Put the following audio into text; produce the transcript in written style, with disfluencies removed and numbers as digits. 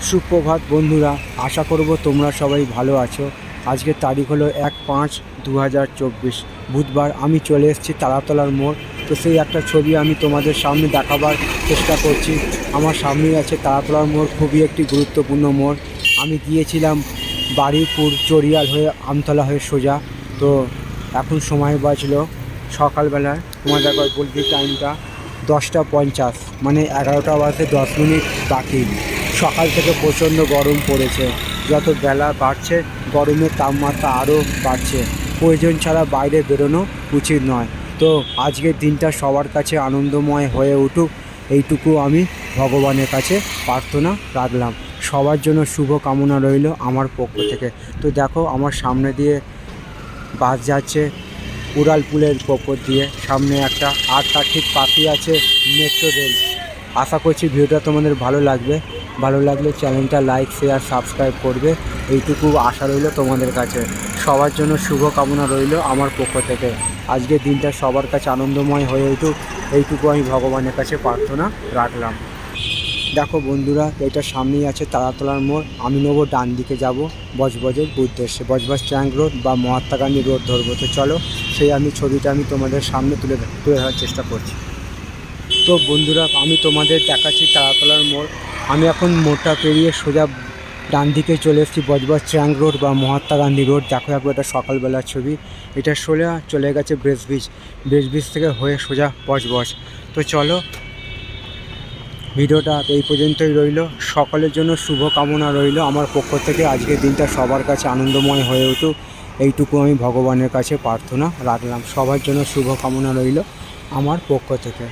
সুপ্রভাত বন্ধুরা, আশা করব তোমরা সবাই ভালো আছো। আজকের তারিখ হলো 1/5/2024 বুধবার। আমি চলে এসেছি তারাতলার মোড়। তো সেই একটা ছবি আমি তোমাদের সামনে দেখাবার চেষ্টা করছি। আমার সামনেই আছে তারাতলার মোড়, খুবই একটি গুরুত্বপূর্ণ মোড়। আমি গিয়েছিলাম বারুইপুর চড়িয়াল হয়ে আমতলা হয়ে সোজা। তো এখন সময় বাজলো সকালবেলার, তোমাদের একবার বলছি টাইমটা 10টা 50, মানে 11টা বাজতে 10 মিনিট বাকি। সকাল থেকে প্রচণ্ড গরম পড়েছে। যত বেলা বাড়ছে গরমের তাপমাত্রা আরও বাড়ছে। প্রয়োজন ছাড়া বাইরে বেরোনো উচিত নয়। তো আজকের দিনটা সবার কাছে আনন্দময় হয়ে উঠুক, এইটুকু আমি ভগবানের কাছে প্রার্থনা রাখলাম। সবার জন্য শুভ কামনা রইল আমার পক্ষ থেকে। তো দেখো, আমার সামনে দিয়ে বাস যাচ্ছে উড়ালপুলের ওপর দিয়ে, সামনে একটা, আর তার ঠিক পাশেই আছে মেট্রো রেল। আশা করছি ভিডিওটা তোমাদের ভালো লাগবে। ভালো লাগলে চ্যানেলটা লাইক, শেয়ার, সাবস্ক্রাইব করবে, এইটুকু আশা রইল তোমাদের কাছে। সবার জন্য শুভ কামনা রইল আমার পক্ষ থেকে। আজকের দিনটা সবার কাছে আনন্দময় হয়ে উঠুক, এইটুকু আমি ভগবানের কাছে প্রার্থনা রাখলাম। দেখো বন্ধুরা, এটা সামনেই আছে তারাতলার মোড়। আমি নেবো ডান দিকে, যাব বজবজের উদ্দেশ্যে। বজবজ ট্যাঙ্ক রোড বা মহাত্মা গান্ধী রোড ধরবো। তো চলো, সেই ছবিটা আমি তোমাদের সামনে তুলে ধরার চেষ্টা করছি। তো বন্ধুরা, আমি তোমাদের দেখাচ্ছি তারাতলার মোড়। আমি এখন মোড়টা পেরিয়ে সোজা ডান দিকে চলে এসেছি বজবজ ট্যাঙ্ক রোড বা মহাত্মা গান্ধী রোড। দেখো একবার, এটা সকালবেলার ছবি। এটা সোজা চলে গেছে ব্রিজ ব্রিজ থেকে হয়ে সোজা বজবজ। তো চলো, ভিডিওটা এই পর্যন্তই রইল। সকলের জন্য শুভ কামনা রইল আমার পক্ষ থেকে। আজকের দিনটা সবার কাছে আনন্দময় হয়ে উঠুক, এইটুকু আমি ভগবানের কাছে প্রার্থনা রাখলাম। সবার জন্য শুভ কামনা রইল আমার পক্ষ থেকে।